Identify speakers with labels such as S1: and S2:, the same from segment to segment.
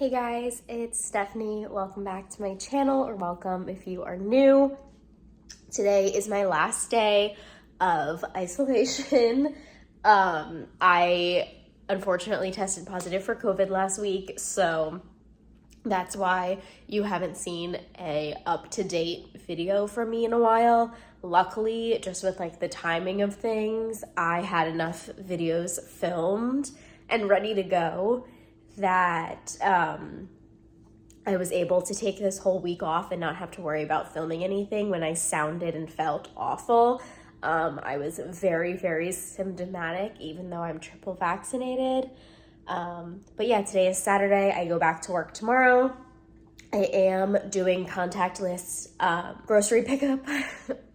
S1: Hey guys, it's Stephanie. Welcome back to my channel, or welcome if you are new. Today is my last day of isolation. I unfortunately tested positive for COVID last week, so that's why you haven't seen a up-to-date video from me in a while. Luckily, just with like the timing of things, I had enough videos filmed and ready to go that I was able to take this whole week off and not have to worry about filming anything when I sounded and felt awful. I was very, very symptomatic, even though I'm triple vaccinated. But yeah, today is Saturday. I go back to work tomorrow. I am doing contactless grocery pickup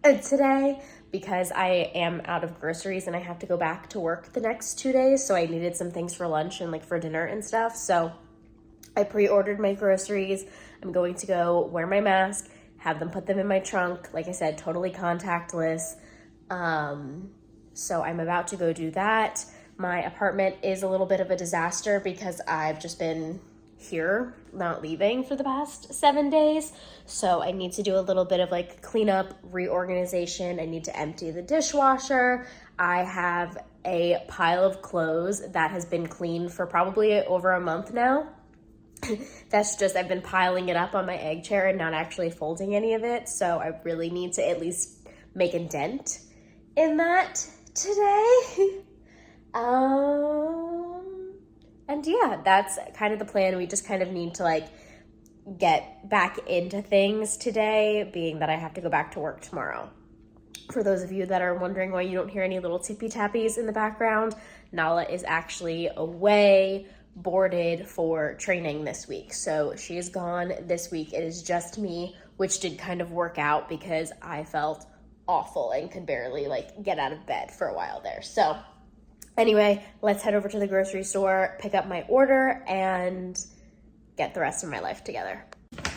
S1: today because I am out of groceries and I have to go back to work the next 2 days. So I needed some things for lunch and like for dinner and stuff. So I pre-ordered my groceries. I'm going to go wear my mask, have them put them in my trunk. Like I said, totally contactless. So I'm about to go do that. My apartment is a little bit of a disaster because I've just been here, not leaving for the past 7 days. So I need to do a little bit of like cleanup, reorganization. I need to empty the dishwasher. I have a pile of clothes that has been cleaned for probably over a month now. That's just, I've been piling it up on my egg chair and not actually folding any of it. So I really need to at least make a dent in that today. And yeah, that's kind of the plan. We just kind of need to like get back into things today, being that I have to go back to work tomorrow. For those of you that are wondering why you don't hear any little tippy tappies in the background, Nala is actually away, boarded for training this week. So she is gone this week. It is just me, which did kind of work out because I felt awful and could barely like get out of bed for a while there. So anyway, let's head over to the grocery store, pick up my order, and get the rest of my life together.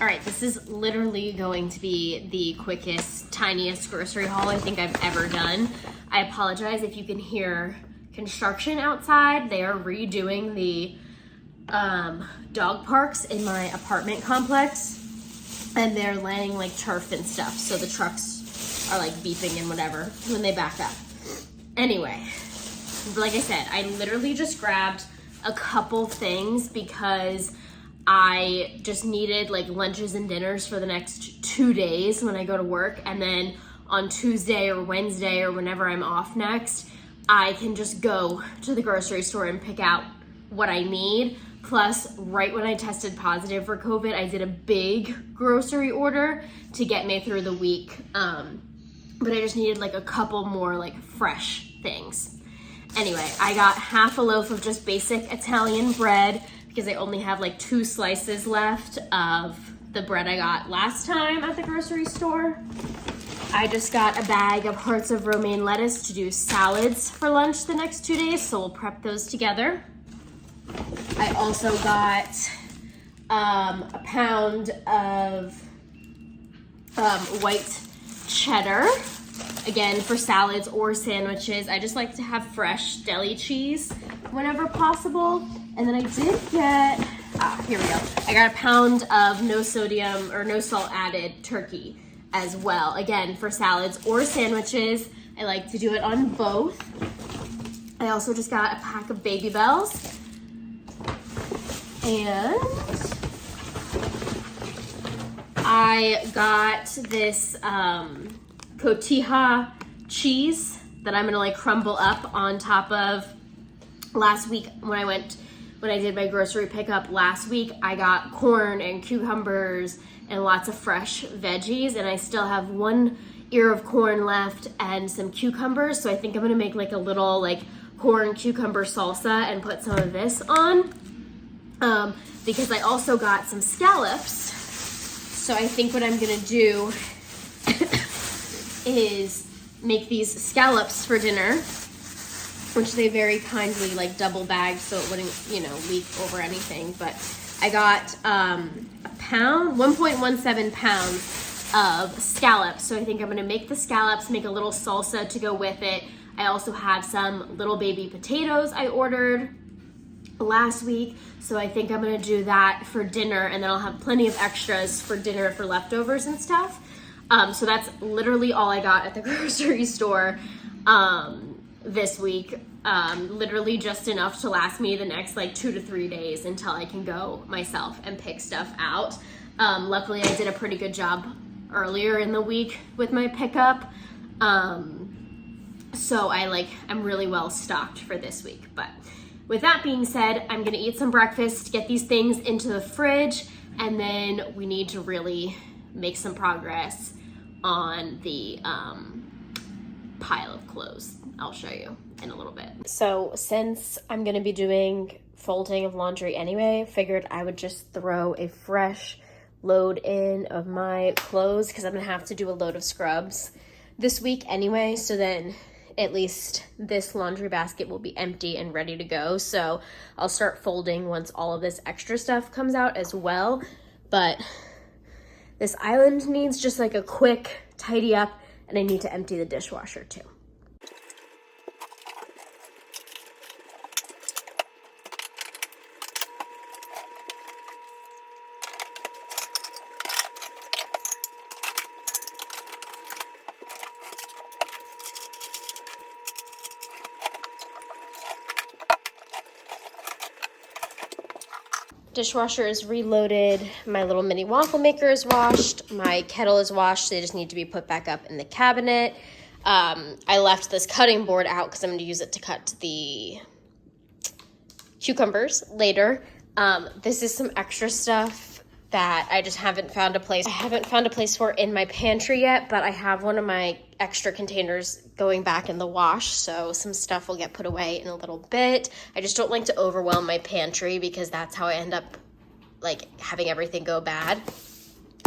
S1: All right, this is literally going to be the quickest, tiniest grocery haul I think I've ever done. I apologize if you can hear construction outside. They are redoing the dog parks in my apartment complex, and they're laying like turf and stuff, so the trucks are like beeping and whatever when they back up. Anyway, like I said, I literally just grabbed a couple things because I just needed like lunches and dinners for the next 2 days when I go to work. And then on Tuesday or Wednesday or whenever I'm off next, I can just go to the grocery store and pick out what I need. Plus, right when I tested positive for COVID, I did a big grocery order to get me through the week. But I just needed like a couple more like fresh things. Anyway, I got half a loaf of just basic Italian bread because I only have like 2 slices left of the bread I got last time at the grocery store. I just got a bag of hearts of romaine lettuce to do salads for lunch the next 2 days, so we'll prep those together. I also got a pound of white cheddar, again for salads or sandwiches. I just like to have fresh deli cheese whenever possible. And then I did get, here we go. I got a pound of no sodium or no salt added turkey as well. Again, for salads or sandwiches. I like to do it on both. I also just got a pack of Baby Bells. And I got this cotija cheese that I'm gonna like crumble up on top of. Last week when I did my grocery pickup last week, I got corn and cucumbers and lots of fresh veggies, and I still have 1 ear of corn left and some cucumbers. So I think I'm gonna make like a little like corn cucumber salsa and put some of this on. Because I also got some scallops. So I think what I'm gonna do is make these scallops for dinner, which they very kindly like double bagged so it wouldn't, leak over anything. But I got a pound, 1.17 pounds of scallops. So I think I'm gonna make the scallops, make a little salsa to go with it. I also have some little baby potatoes I ordered. last week. So I think I'm gonna do that for dinner, and then I'll have plenty of extras for dinner for leftovers and stuff. So that's literally all I got at the grocery store this week. Literally just enough to last me the next like 2 to 3 days until I can go myself and pick stuff out. Luckily I did a pretty good job earlier in the week with my pickup. So I'm really well stocked for this week. But with that being said, I'm gonna eat some breakfast, get these things into the fridge, and then we need to really make some progress on the pile of clothes. I'll show you in a little bit. So since I'm gonna be doing folding of laundry anyway, figured I would just throw a fresh load in of my clothes because I'm gonna have to do a load of scrubs this week anyway, so then at least this laundry basket will be empty and ready to go. So I'll start folding once all of this extra stuff comes out as well. But this island needs just like a quick tidy up, and I need to empty the dishwasher too. Dishwasher is reloaded. My little mini waffle maker is washed. My kettle is washed. They just need to be put back up in the cabinet. I left this cutting board out because I'm going to use it to cut the cucumbers later. This is some extra stuff that I just haven't found a place. I haven't found a place for in my pantry yet, but I have one of my extra containers going back in the wash, so some stuff will get put away in a little bit. I just don't like to overwhelm my pantry because that's how I end up having everything go bad.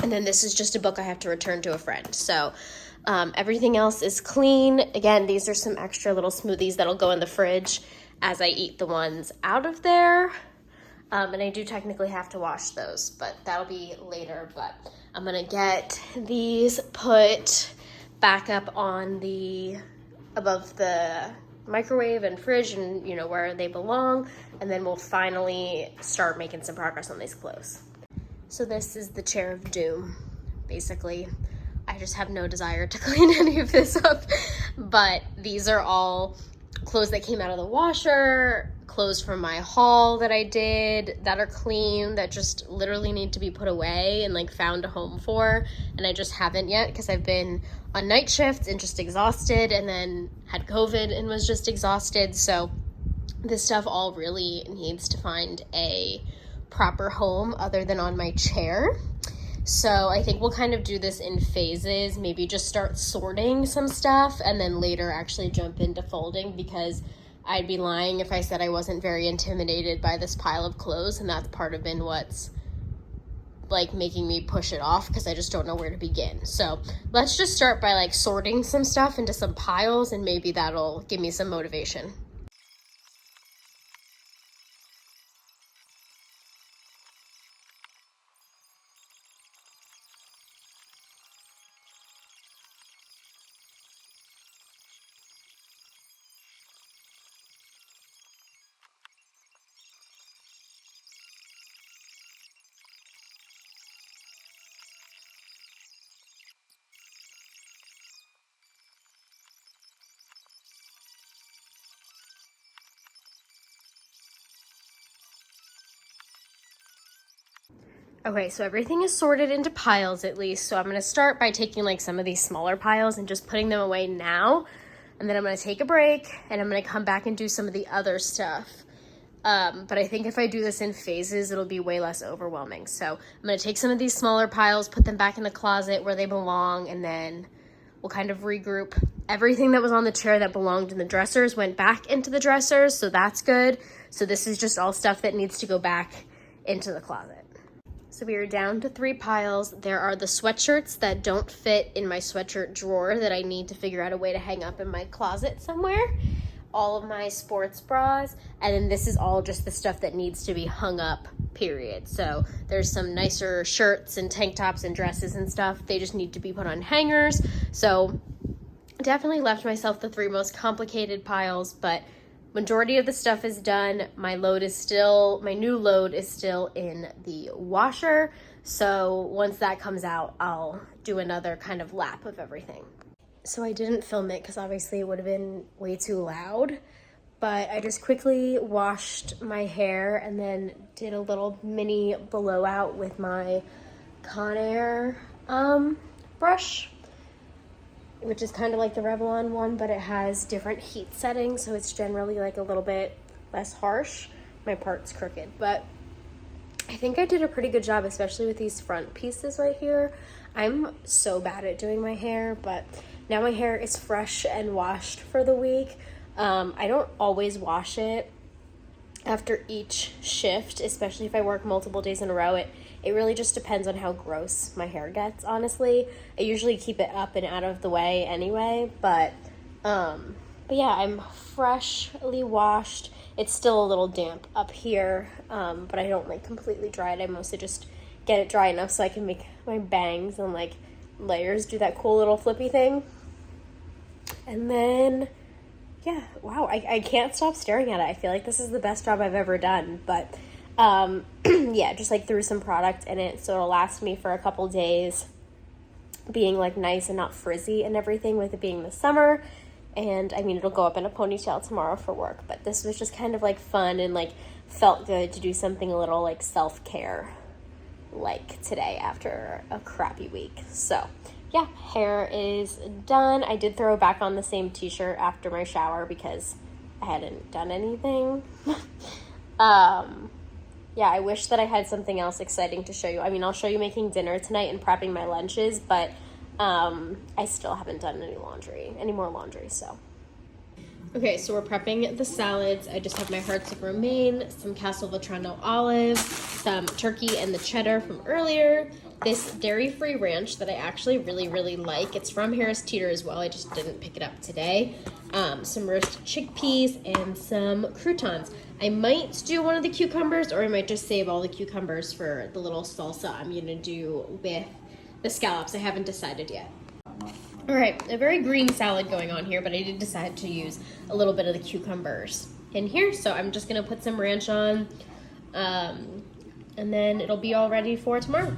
S1: And then this is just a book I have to return to a friend. So everything else is clean. Again, these are some extra little smoothies that'll go in the fridge as I eat the ones out of there. And I do technically have to wash those, but that'll be later. But I'm gonna get these put back up on above the microwave and fridge, and where they belong, and then we'll finally start making some progress on these clothes. So this is the chair of doom. Basically, I just have no desire to clean any of this up, but these are all clothes that came out of the washer, clothes from my haul that I did that are clean, that just literally need to be put away and found a home for, and I just haven't yet because I've been on night shift and just exhausted, and then had COVID and was just exhausted. So this stuff all really needs to find a proper home other than on my chair. So I think we'll kind of do this in phases, maybe just start sorting some stuff and then later actually jump into folding, because I'd be lying if I said I wasn't very intimidated by this pile of clothes, and that's part of what's making me push it off, because I just don't know where to begin. So let's just start by sorting some stuff into some piles, and maybe that'll give me some motivation. Okay, so everything is sorted into piles at least. So I'm going to start by taking some of these smaller piles and just putting them away now. And then I'm going to take a break and I'm going to come back and do some of the other stuff. But I think if I do this in phases, it'll be way less overwhelming. So I'm going to take some of these smaller piles, put them back in the closet where they belong, and then we'll kind of regroup. Everything that was on the chair that belonged in the dressers went back into the dressers, so that's good. So this is just all stuff that needs to go back into the closet. So we are down to 3 piles. There are the sweatshirts that don't fit in my sweatshirt drawer that I need to figure out a way to hang up in my closet somewhere. All of my sports bras, and then this is all just the stuff that needs to be hung up, period. So there's some nicer shirts and tank tops and dresses and stuff. They just need to be put on hangers. So definitely left myself the 3 most complicated piles, but majority of the stuff is done. My new load is still in the washer. So once that comes out, I'll do another kind of lap of everything. So I didn't film it because obviously it would have been way too loud, but I just quickly washed my hair and then did a little mini blowout with my Conair brush, which is kind of like the Revlon one, but it has different heat settings, so it's generally like a little bit less harsh. My part's crooked, but I think I did a pretty good job, especially with these front pieces right here. I'm so bad at doing my hair, but now my hair is fresh and washed for the week. I don't always wash it after each shift, especially if I work multiple days in a row. It really just depends on how gross my hair gets, honestly. I usually keep it up and out of the way anyway, but yeah, I'm freshly washed. It's still a little damp up here, but I don't like completely dry it. I mostly just get it dry enough so I can make my bangs and like layers do that cool little flippy thing. And then, yeah, wow, I can't stop staring at it. I feel like this is the best job I've ever done, but yeah, just like threw some product in it so it'll last me for a couple days, being like nice and not frizzy and everything, with it being the summer. And I mean, it'll go up in a ponytail tomorrow for work, but this was just kind of like fun and like felt good to do something a little like self-care like today after a crappy week. So yeah, hair is done. I did throw back on the same t-shirt after my shower because I hadn't done anything. Yeah, I wish that I had something else exciting to show you. I mean, I'll show you making dinner tonight and prepping my lunches, but I still haven't done any more laundry, so. Okay, so we're prepping the salads. I just have my hearts of romaine, some Castelvetrano olives, some turkey and the cheddar from earlier, this dairy-free ranch that I actually really, really like. It's from Harris Teeter as well. I just didn't pick it up today. Some roasted chickpeas and some croutons. I might do one of the cucumbers, or I might just save all the cucumbers for the little salsa I'm gonna do with the scallops. I haven't decided yet. All right, a very green salad going on here, but I did decide to use a little bit of the cucumbers in here. So I'm just gonna put some ranch on, and then it'll be all ready for tomorrow.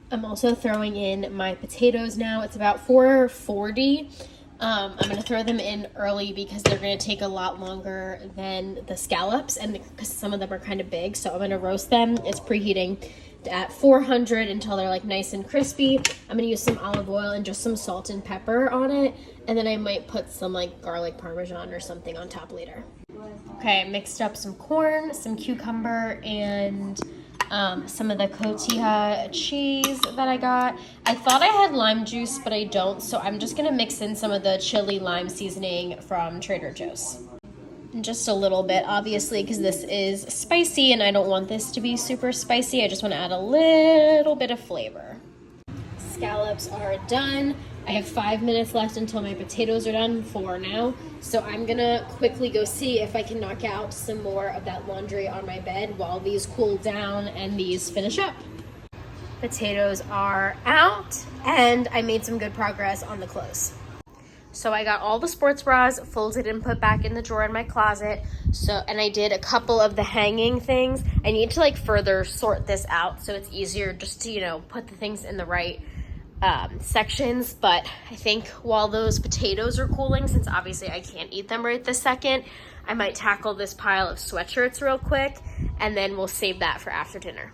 S1: I'm also throwing in my potatoes now. It's about 4:40. I'm gonna throw them in early because they're gonna take a lot longer than the scallops, and because some of them are kind of big. So I'm gonna roast them. It's preheating at 400 until they're like nice and crispy. I'm gonna use some olive oil and just some salt and pepper on it, and then I might put some like garlic parmesan or something on top later. Okay, I mixed up some corn, some cucumber, and some of the cotija cheese that I got. I thought I had lime juice, but I don't, so I'm just gonna mix in some of the chili lime seasoning from Trader Joe's. Just a little bit, obviously, because this is spicy and I don't want this to be super spicy. I just want to add a little bit of flavor. Scallops are done. I have 5 minutes left until my potatoes are done, 4 now. So I'm gonna quickly go see if I can knock out some more of that laundry on my bed while these cool down and these finish up. Potatoes are out and I made some good progress on the clothes. So I got all the sports bras folded and put back in the drawer in my closet. And I did a couple of the hanging things. I need to like further sort this out so it's easier just to, you know, put the things in the right sections. But I think while those potatoes are cooling, since obviously I can't eat them right this second, I might tackle this pile of sweatshirts real quick, and then we'll save that for after dinner.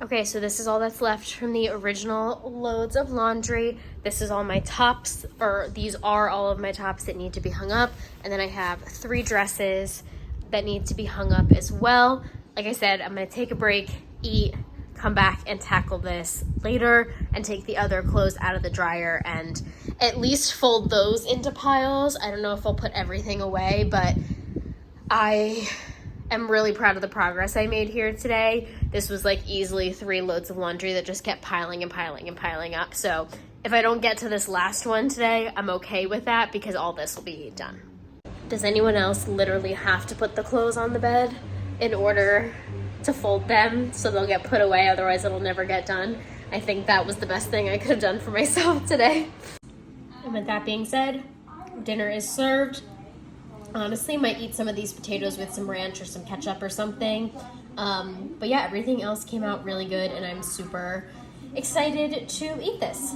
S1: Okay, so this is all that's left from the original loads of laundry. This is all my tops, or these are all of my tops that need to be hung up. And then I have 3 dresses that need to be hung up as well. Like I said, I'm gonna take a break, eat, come back and tackle this later, and take the other clothes out of the dryer and at least fold those into piles. I don't know if I'll put everything away, but I am really proud of the progress I made here today. This was like easily 3 loads of laundry that just kept piling and piling and piling up. So if I don't get to this last one today, I'm okay with that because all this will be done. Does anyone else literally have to put the clothes on the bed in order to fold them so they'll get put away, otherwise it'll never get done? I think that was the best thing I could have done for myself today. And with that being said, dinner is served. Honestly, might eat some of these potatoes with some ranch or some ketchup or something. But yeah, everything else came out really good, and I'm super excited to eat this.